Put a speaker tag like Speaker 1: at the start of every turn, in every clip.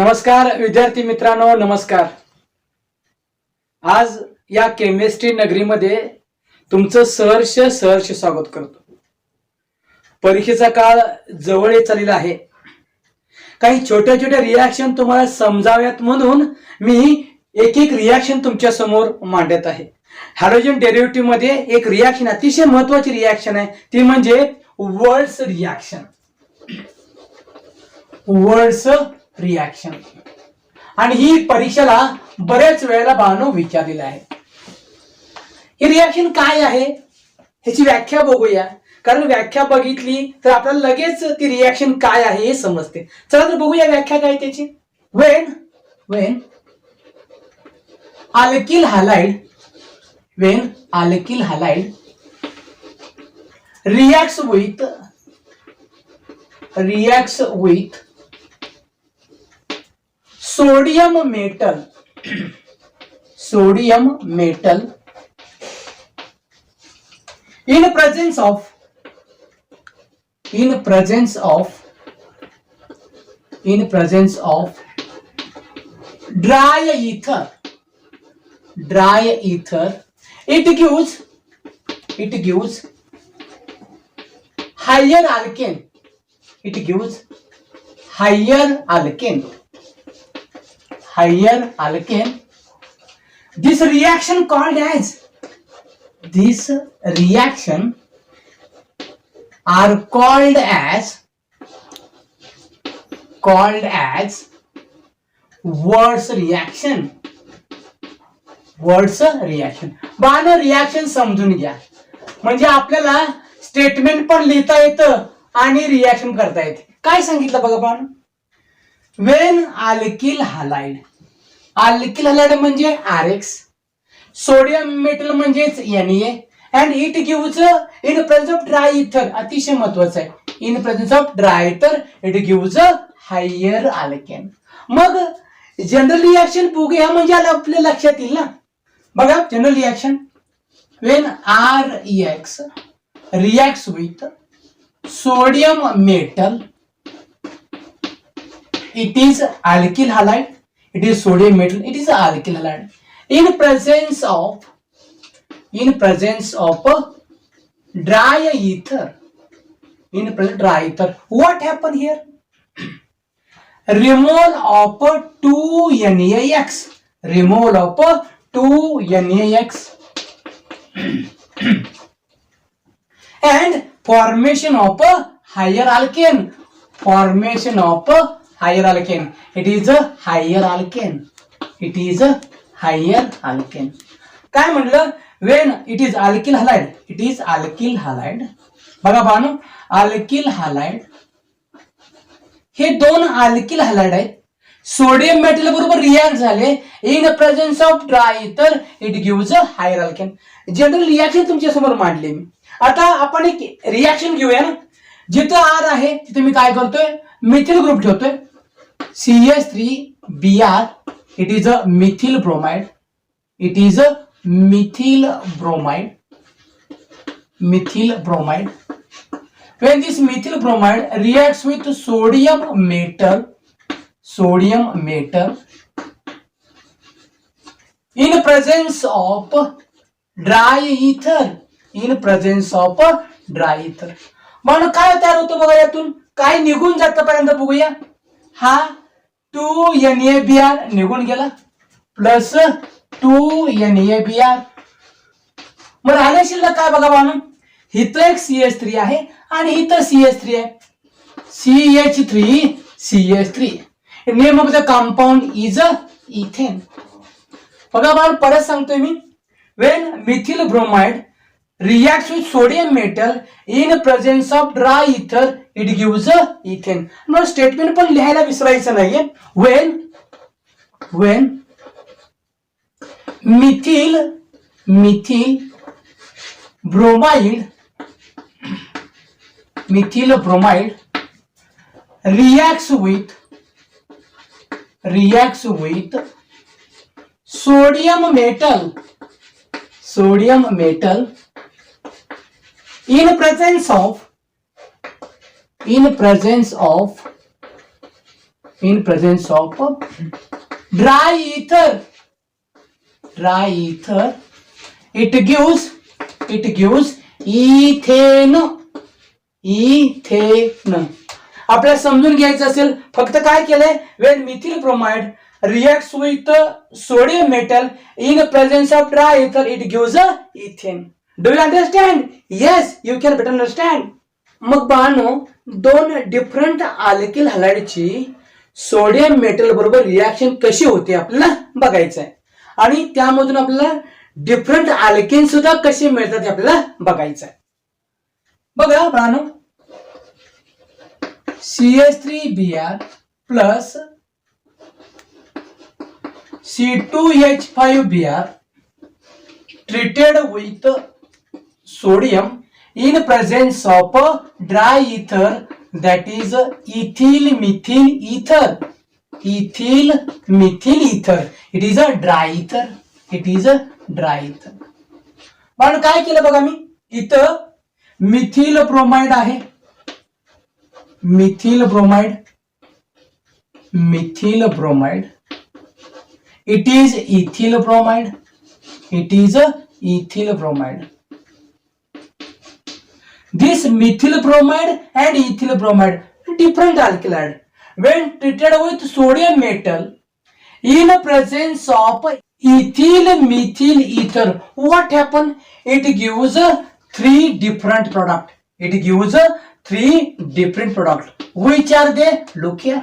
Speaker 1: नमस्कार विद्यार्थी मित्रांनो, नमस्कार. आज या केमिस्ट्री नगरीमध्ये तुमचं सहर्ष स्वागत करतो. परीक्षेचा काळ जवळ येत चाललेला आहे. काही छोट्या छोट्या रिॲक्शन तुम्हाला समजाव्यात म्हणून मी एक रिॲक्शन तुमच्या समोर मांडत आहे. हायड्रोजन डेरिव्हेटिव्ह मध्ये एक रिॲक्शन, अतिशय महत्वाची रिॲक्शन आहे, ती म्हणजे वर्ल्ड्स रिॲक्शन. World's reaction. आणि ही परीक्षेला बऱ्याच वेळेला बाळांनो विचारलेलं आहे. ही रिॲक्शन काय आहे ह्याची व्याख्या बघूया, कारण व्याख्या बघितली तर आपल्याला लगेच ती रिॲक्शन काय आहे हे समजते. चला तर बघूया व्याख्या काय त्याची. when alkyl halide reacts with sodium metal in presence of dry ether, it gives higher alkane. This reaction are called as Wurtz reaction. बाळांनो, रिॲक्शन समजून घ्या, म्हणजे आपल्याला स्टेटमेंट पण लिहिता येतं आणि रिॲक्शन करता येते. काय सांगितलं बघा बाळांनो. वेन अल्किल हलाइड म्हणजे RX, सोडियम मेटल म्हणजेच Na, and it gives in presence of dry इथर. अतिशय महत्वाचं आहे, in presence of dry ether it gives higher alkane. मग जनरल रिॲक्शन बघूया, म्हणजे आपल्या लक्षात येईल ना. बघा general reaction. Wien RX reacts with sodium metal, it is alkyl halide. It is sodium metal, it is alkyl halide in presence of dry ether. What happened here? Removal of 2NaX and formation of higher alkane. It is a higher alkane. काय म्हणलं? When it is alkyl halide. बघा Bano, alkyl halide हे दोन alkyl halide आहेत. Sodium metal बरोबर react झाले in presence of dry ether, it gives a higher alkane. General reaction तुमच्या समोर मांडले मी. आता आपण एक रिॲक्शन घेऊया ना. जिथं R आहे तिथे मी काय करतोय, मिथिल ग्रुप ठेवतोय. CH3Br, it is a methyl bromide. When this methyl bromide reacts with sodium metal in presence of dry ether, म्हणून काय तयार होतं बघा. यातून काय निघून जातं पर्यंत बघूया. हा 2NaBr निघून गेला प्लस 2NaBr. मग राहिलं शिल्लक काय बघा बाळांनो, इथं एक CH3 आहे आणि इथं CH3 आहे. CH3. Name of the compound is ethane. बघा बाळ, परत सांगतोय मी. When methyl bromide reacts with sodium metal in presence of dry ether, it gives ethane. मग स्टेटमेंट पण लिहायला विसरायचं नाहीये. when methyl bromide reacts with sodium metal in presence of in presence of dry ether, it gives ethane. आपल्याला समजून घ्यायचं असेल फक्त काय केलंय, when methyl bromide reacts with sodium metal in presence of dry ether, it gives ethane. Do you understand? Yes, you can better understand. मग बाळांनो, दोन डिफरंट अल्किल हलाइडची सोडियम मेटल बरोबर रिएक्शन कशी होते आपल्याला बघायचं आहे आणि त्यामधून आपल्याला डिफरंट अल्केन सुद्धा कसे मिळतात हे आपल्याला बघायचं आहे. बघा बाळांनो, CH3Br plus C2H5Br treated with sodium in presence of dry ether, that is ethyl methyl ether. It is a dry ether. पण काय केलं बघा, मी इथं मिथिल ब्रोमाइड आहे, methyl bromide, it is ethyl bromide. This methyl bromide and ethyl bromide, different alkali. When treated with sodium metal in presence of ethyl methyl ether, what happen? It gives three different product. Which are they? Look here.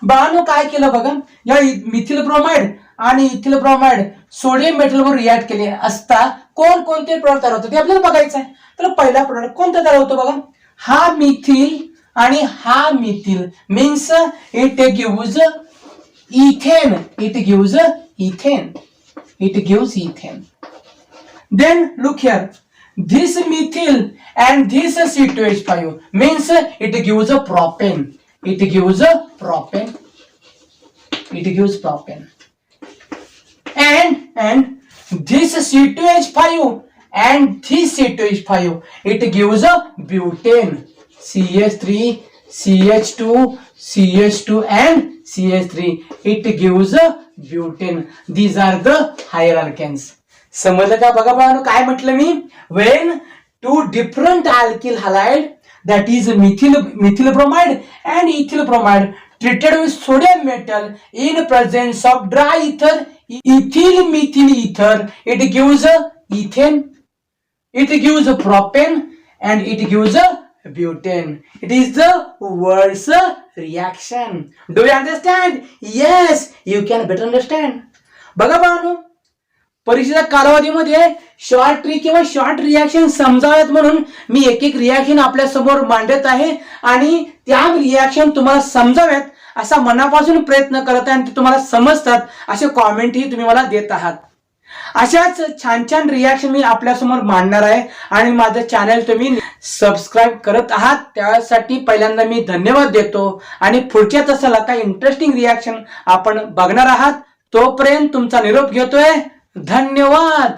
Speaker 1: बाळांनो, काय केलं बघा, या methyl bromide आणि ethyl bromide sodium metal वर react केले असता कोणते प्रोडक्ट तयार होतात ते आपल्याला बघायचं आहे. तर पहिला प्रोडक्ट कोणता तयार होतो बघा, हा मिथिल आणि हा methyl, means it gives ethane. Then look here, this methyl and this C2H5 means it gives a propane. And this C2H5 and this C2H5 it gives a butane. CH3, CH2, CH2 and CH3, it gives a butane. These are the higher alkanes. समजलं का? बघा बाळांनो, काय म्हटलं मी, when two different alkyl halide, that is methyl bromide and ethyl bromide, treated with sodium metal in presence of dry ether, ethyl methyl ether, it gives ethane, it gives propane, and it gives butane. It is the Wolff's reaction. Do you understand? Yes, you can better understand. बघा बाळांनो, परीक्षेच्या कालावधीमध्ये short trick किंवा short reaction समजाव्यात म्हणून मी एक reaction आपल्या समोर मांडत आहे आणि त्या रिएक्शन तुम्हाला समजाव्यात असा मनापासून प्रयत्न करत आहे आणि तुम्हाला समजतात असे कॉमेंटही तुम्ही मला देत आहात. अशाच छान रिएक्शन मी आपल्या समोर मांडणार आहे आणि माझं चॅनल तुम्ही सबस्क्राईब करत आहात त्यासाठी पहिल्यांदा मी धन्यवाद देतो आणि पुढच्या तासाला काही इंटरेस्टिंग रिएक्शन आपण बघणार आहात. तोपर्यंत तुमचा निरोप घेतोय. धन्यवाद.